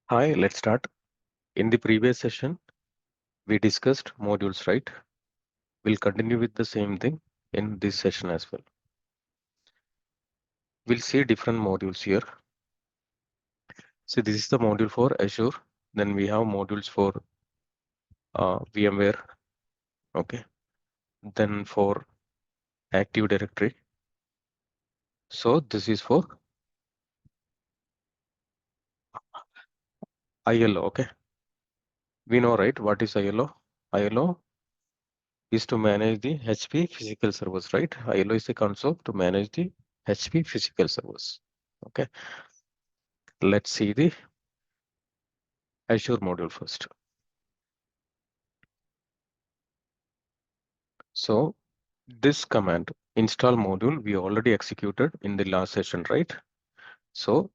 Hi, let's start. In the previous session, we discussed modules, right? We'll continue with the same thing in this session as well. We'll see different modules here. See, this is the module for Azure. Then we have modules for VMware, okay? Then for Active Directory. So this is for ILO, okay? We know, right? What is ILO? ILO is to manage the HP physical servers, right? ILO is a console to manage the HP physical servers, okay? Let's see the Azure module first. So this command install module we already executed in the last session, right? So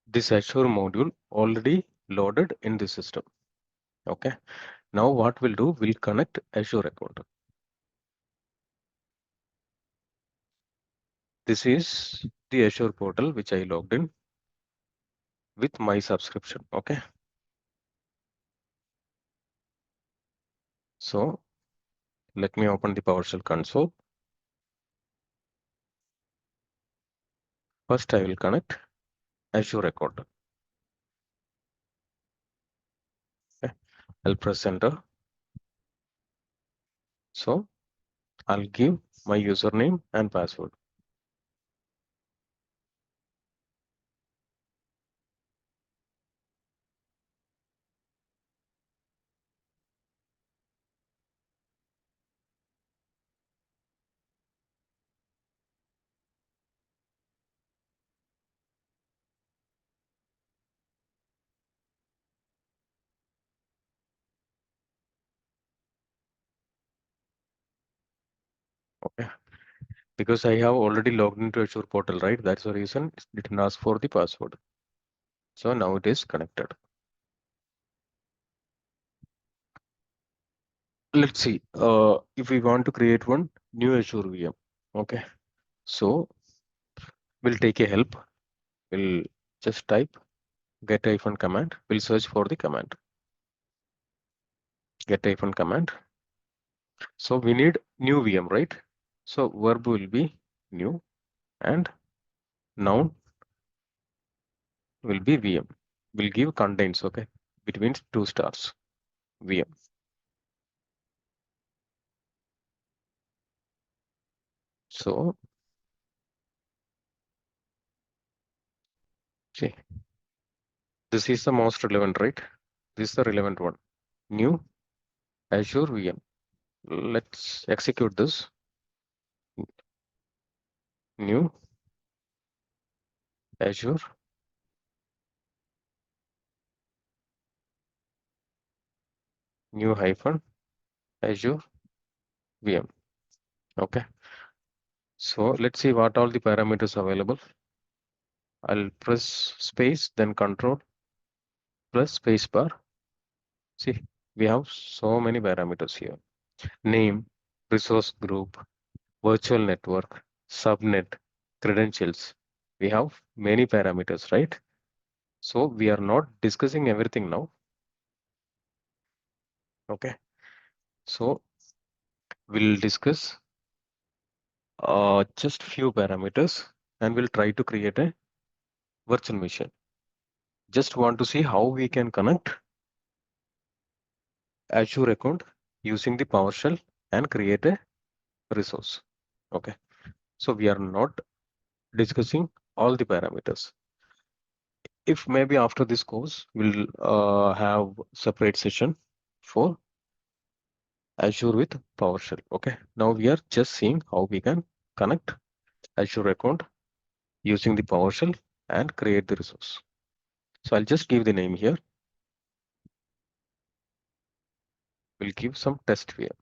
this Azure module already loaded in the system. Okay. Now what we'll do, we'll connect Azure account. This is the Azure portal which I logged in with my subscription. Okay. So let me open the PowerShell console. First I will connect Azure account. Okay. I'll press enter. So I'll give my username and password. Okay. Because I have already logged into Azure portal, right? That's the reason it didn't ask for the password. So now it is connected. Let's see. If we want to create one new Azure VM, okay. So we'll take a help. We'll just type get-command. We'll search for the command get-command. So we need new VM, right? So verb will be new and noun will be VM. We'll give contains, okay, between 2 stars VM. So see, this is the most relevant, right? This is the relevant one. New Azure VM. Let's execute this. New Azure new hyphen Azure VM. Okay. So let's see what all the parameters available. I'll press space, then control plus space bar. See, we have so many parameters here. Name, resource group, virtual network, subnet, credentials. We have many parameters, right? So we are not discussing everything now. Okay. So we'll discuss just few parameters and we'll try to create a virtual machine. Just want to see how we can connect Azure account using the PowerShell and create a resource. Okay. So we are not discussing all the parameters. If maybe after this course, we'll have separate session for Azure with PowerShell. Okay. Now we are just seeing how we can connect Azure account using the PowerShell and create the resource. So I'll just give the name here. We'll give some test here.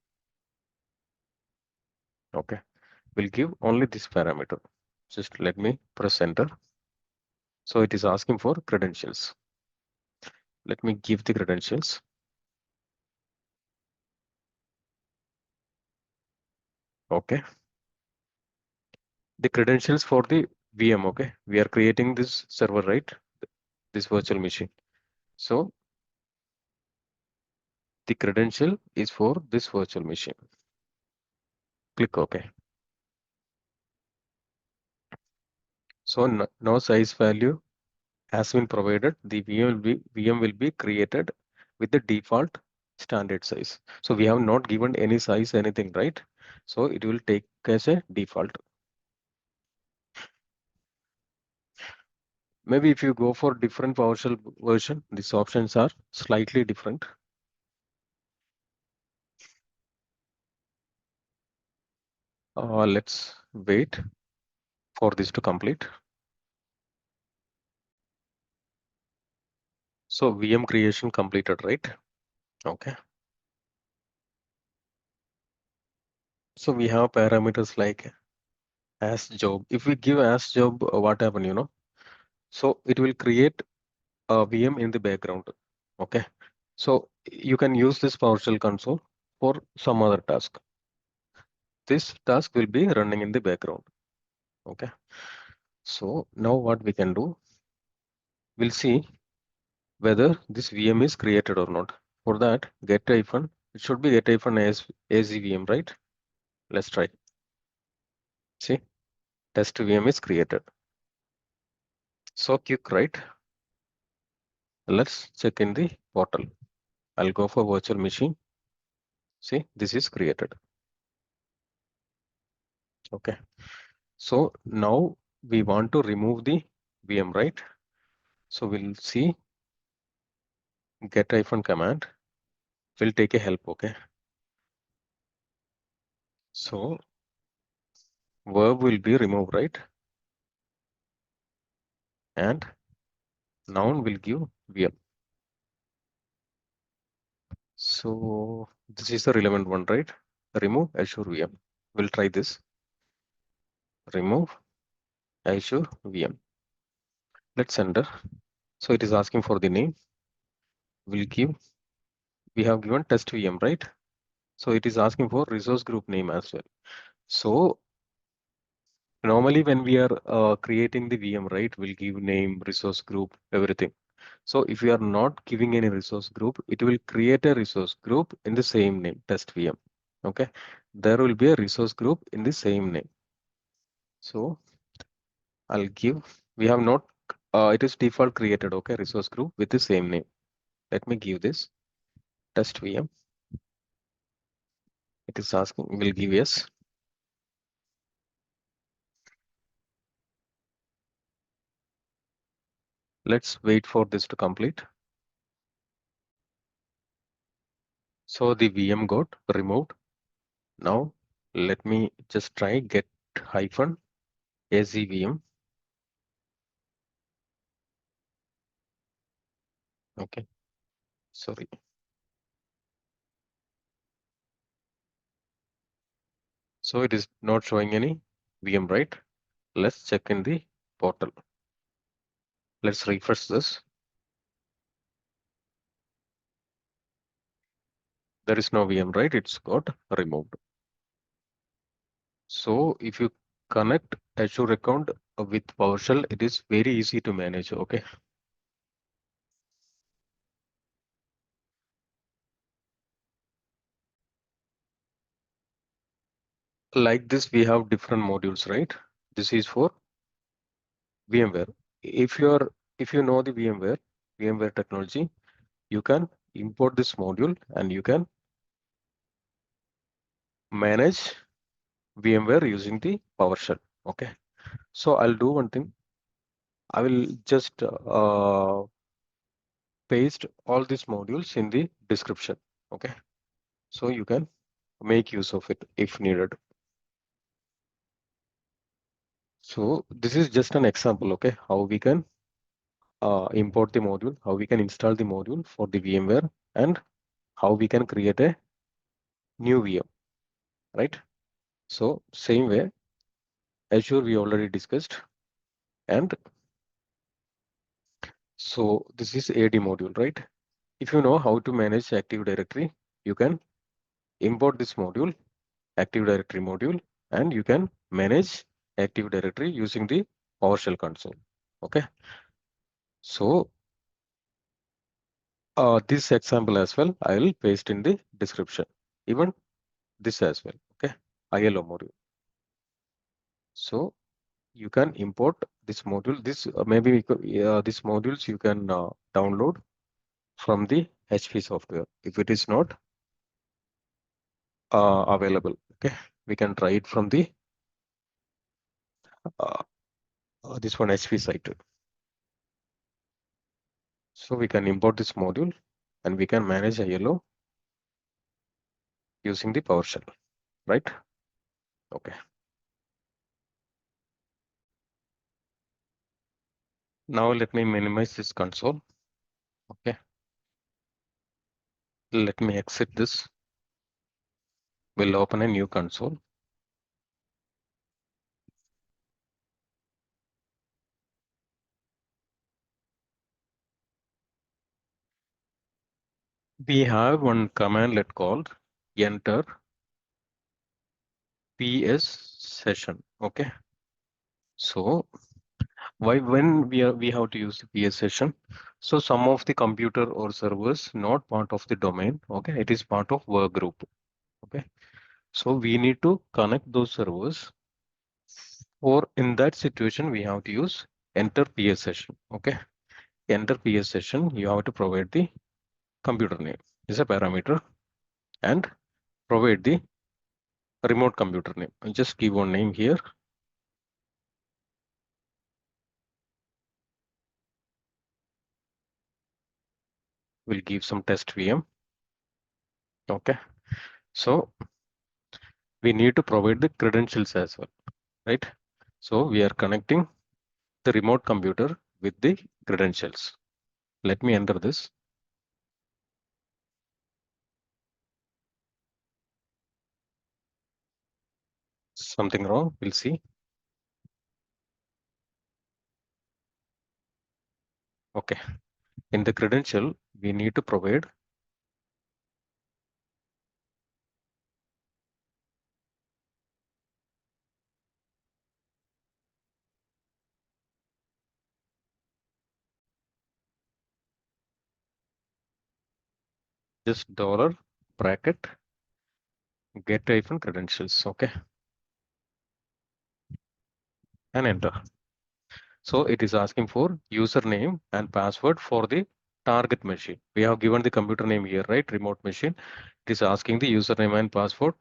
Okay. We'll give only this parameter. Just let me press enter. So it is asking for credentials. Let me give the credentials. Okay. The credentials for the VM. Okay. We are creating this server, right? This virtual machine. So the credential is for this virtual machine. Click OK. So no size value has been provided. The VM will be created with the default standard size. So we have not given any size, anything, right? So it will take as a default. Maybe if you go for different PowerShell version, these options are slightly different. Let's wait for this to complete. So VM creation completed, right? Okay. So we have parameters like as job. If we give as job, what happen? So it will create a VM in the background. Okay. So you can use this PowerShell console for some other task. This task will be running in the background. Okay. So now what we can do, we'll see whether this VM is created or not. For that, it should be as VM, right? Let's try. See, test VM is created. So quick, right? Let's check in the portal. I'll go for virtual machine. See, this is created. Okay. So now we want to remove the VM, right? So we'll see get-command will take a help. Okay. So verb will be removed, right? And noun will give VM. So this is the relevant one, right? Remove Azure VM. We'll try this. Remove Azure VM. Let's enter. So it is asking for the name. We have given test VM, right? So it is asking for resource group name as well. So normally when we are creating the VM, right, we'll give name, resource group, everything. So if you are not giving any resource group, it will create a resource group in the same name, test VM. Okay. There will be a resource group in the same name. So I'll give, we have not, it is default created, okay, resource group with the same name. Let me give this test VM. It is asking, we'll give yes. Let's wait for this to complete. So the VM got removed. Now let me just try get hyphen AZVM. Okay, sorry. So it is not showing any VM, right? Let's check in the portal. Let's refresh this. There is no VM, right? It's got removed. So if you connect Azure account with PowerShell, it is very easy to manage. Okay. Like this, we have different modules, right? This is for VMware. If you know the VMware technology, you can import this module and you can manage VMware using the PowerShell. Okay. So I'll do one thing. I will just paste all these modules in the description. Okay. So you can make use of it if needed. So this is just an example, okay, how we can import the module, how we can install the module for the VMware, and how we can create a new VM, right? So same way, Azure we already discussed, and so this is AD module, right? If you know how to manage Active Directory, you can import this module, Active Directory module, and you can manage Active Directory using the PowerShell console. Okay. So This example as well, I will paste in the description. Even this as well. Okay, ILO module. So you can import this module. This maybe these modules you can download from the HP software. If it is not available, okay, we can try it from the uh, this one HP site. So we can import this module and we can manage ILO using the PowerShell, right? Okay. Now let me minimize this console. Okay. Let me exit this. We'll open a new console. We have one commandlet called Enter-PSSession. Okay. So when we have to use the PS session? So some of the computer or servers not part of the domain. Okay. It is part of work group. Okay. So we need to connect those servers. Or in that situation, we have to use Enter-PSSession. Okay. Enter-PSSession, you have to provide the computer name is a parameter and provide the remote computer name. I'll just give one name here. We'll give some test VM. Okay. So we need to provide the credentials as well, right? So we are connecting the remote computer with the credentials. Let me enter this. Something wrong, we'll see. Okay. In the credential, we need to provide just dollar bracket get hyphen credentials. Okay. And enter. So it is asking for username and password for the target machine. We have given the computer name here, right? Remote machine. It is asking the username and password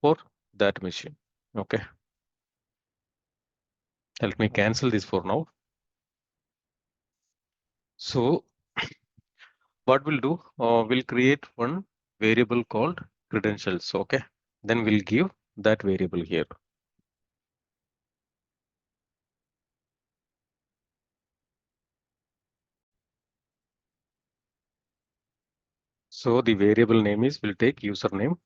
for that machine. Okay. Let me cancel this for now. So what we'll do, we'll create one variable called credentials. Okay. Then we'll give that variable here. So the variable name is, we'll take username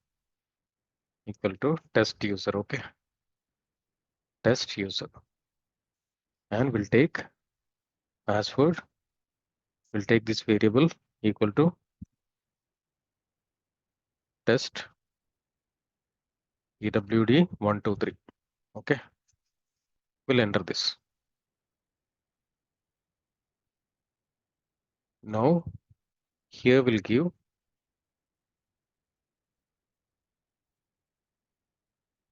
equal to test user. Okay. Test user. And we'll take password. We'll take this variable equal to test EWD123. Okay. We'll enter this. Now here we'll give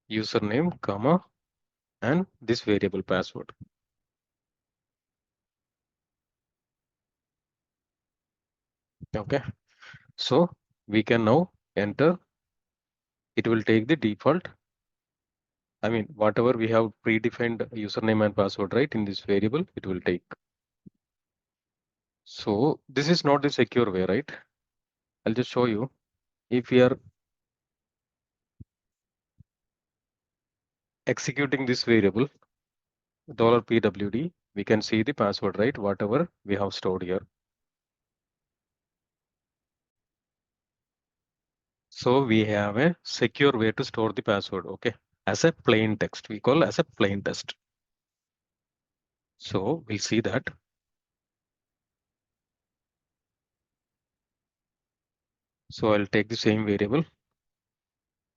username, comma, and this variable password. Okay. So we can now enter. It will take the default. I mean, whatever we have predefined username and password, right? In this variable, it will take. So this is not the secure way, right? I'll just show you. If we are executing this variable, $pwd, we can see the password, right? Whatever we have stored here. So we have a secure way to store the password, okay? As a plain text, we call as a plain text. So we'll see that. So I'll take the same variable,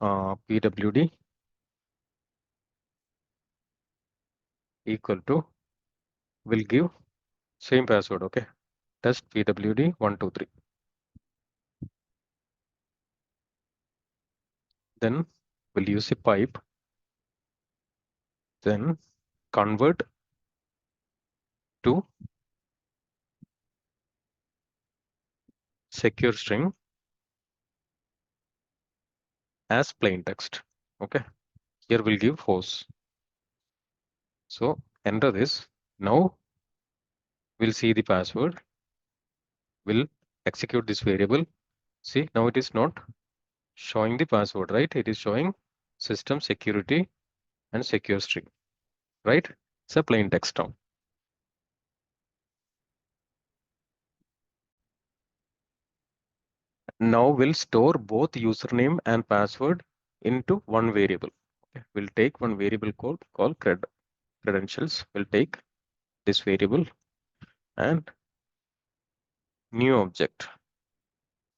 pwd equal to, we'll give same password, okay? Test pwd123. Then we'll use a pipe, then convert to secure string as plain text. Okay, here we'll give host. So enter this. Now we'll see the password. We'll execute this variable. See, now it is not showing the password, right? It is showing system security and secure string, right? It's a plain text now. Now we'll store both username and password into one variable. Okay. We'll take one variable called credentials. We'll take this variable and new object.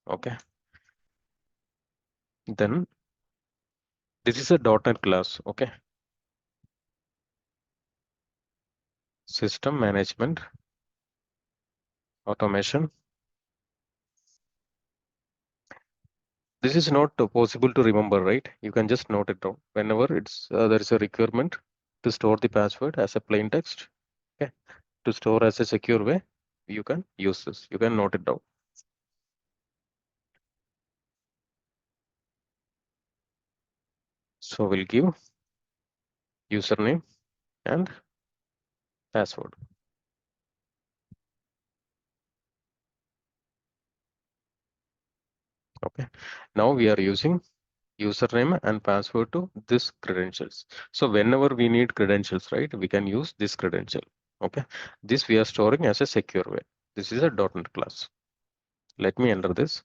Okay. Then this is a .NET class. Okay. System management automation. This is not possible to remember, right? You can just note it down whenever it's there is a requirement to store the password as a plain text. Okay. To store as a secure way, you can use this. You can note it down. So we'll give username and password. Okay. Now we are using username and password to this credentials. So whenever we need credentials, right, we can use this credential. Okay. This we are storing as a secure way. This is a .NET class. Let me enter this.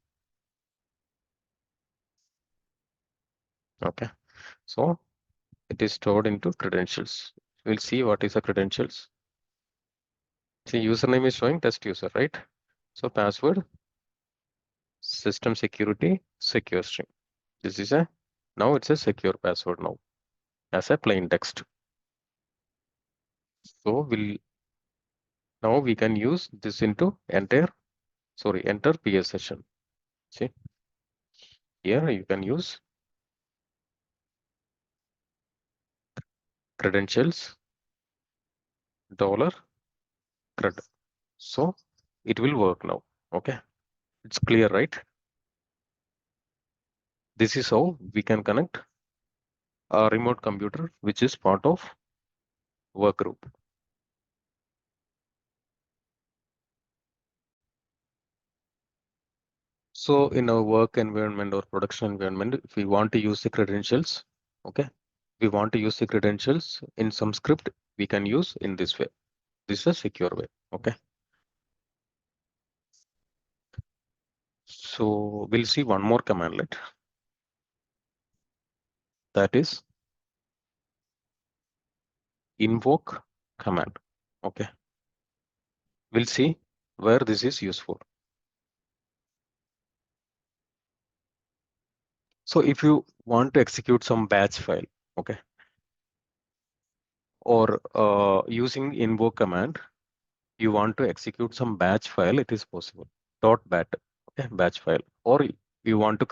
Okay. So it is stored into credentials. We'll see what is the credentials. See, username is showing test user, right? So password, system security, secure string. This is a, now it's a secure password now as a plain text. So now we can use this into Enter-PSSession. See, here you can use credentials $cred. So it will work now. Okay, it's clear, right? This is how we can connect a remote computer, which is part of work group. So in our work environment or production environment, if we want to use the credentials, okay, we want to use the credentials in some script, we can use in this way. This is a secure way. Okay. So we'll see one more commandlet. That is Invoke-Command. Okay. We'll see where this is useful. So if you want to execute some batch file, okay, or using Invoke-Command, you want to execute some batch file, it is possible. .bat, okay, batch file, or you want to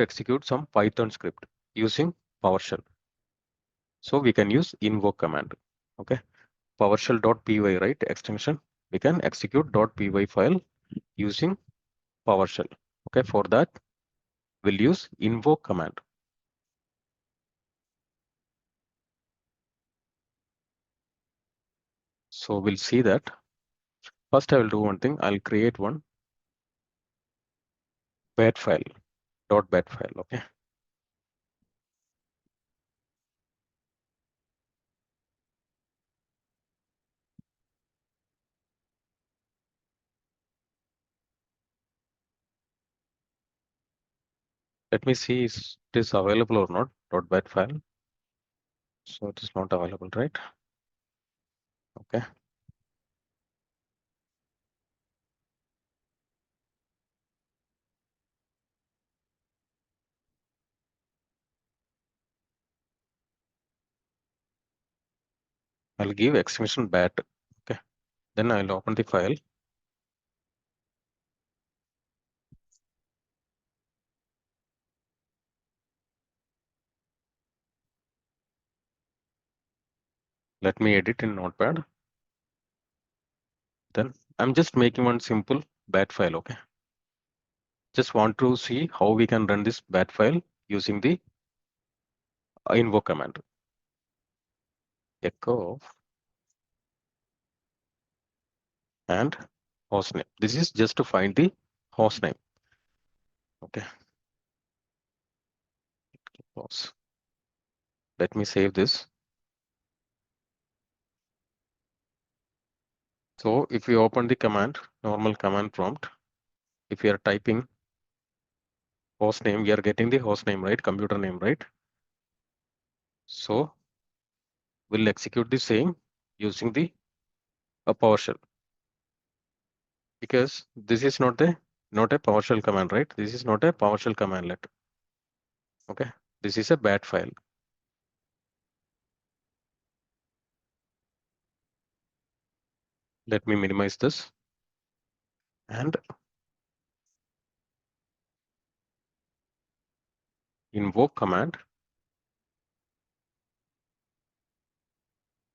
execute some Python script using PowerShell. So we can use Invoke-Command, okay, PowerShell.py, right, extension. We can execute .py file using PowerShell. Okay, for that we'll use Invoke-Command. So we'll see that. First, I will do one thing. I'll create one bat file, .bat file. Okay. Let me see if it is available or not. .bat file. So it is not available, right? Okay. I'll give extension bat. Okay. Then I'll open the file. Let me edit in Notepad. Then I'm just making one simple bat file, okay? Just want to see how we can run this bat file using the invoke command. Echo and hostname. This is just to find the hostname. Okay. Pause. Let me save this. So if we open the command, normal command prompt, if we are typing hostname, we are getting the hostname, right? Computer name, right? So we'll execute the same using the PowerShell, because this is not a PowerShell command, right? This is not a PowerShell commandlet. Okay, this is a bat file. Let me minimize this and invoke command.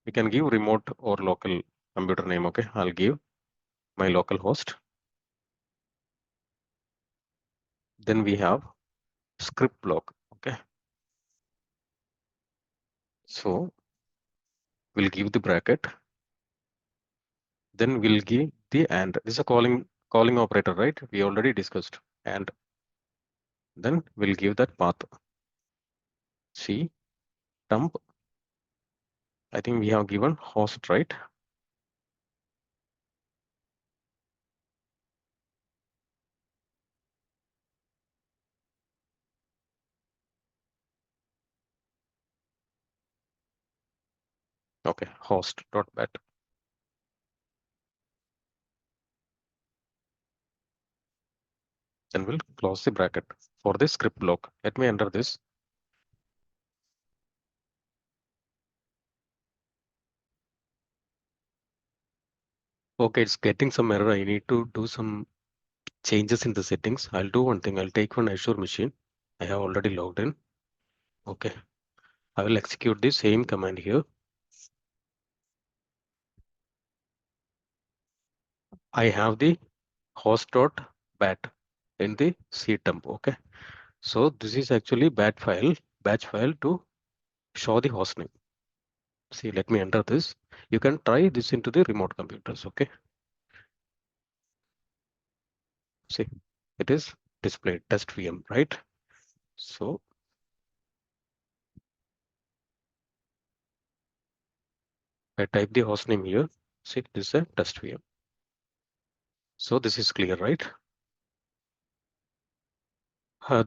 We can give remote or local computer name. Okay, I'll give my local host. Then we have script block. Okay, so we'll give the bracket. Then we'll give the and. This is a calling operator, right? We already discussed. And then we'll give that path. C dump. I think we have given host, right? Okay, host.bat. Then we'll close the bracket for the script block. Let me enter this. Okay, it's getting some error. I need to do some changes in the settings. I'll do one thing. I'll take one Azure machine. I have already logged in. Okay, I will execute the same command here. I have the host.bat in the C dump. Okay, so this is actually batch file to show the host name. See, let me enter this. You can try this into the remote computers. Okay, see, it is displayed test VM, right? So I type the host name here. See, this is a test VM. So this is clear, right?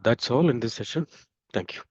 That's all in this session. Thank you.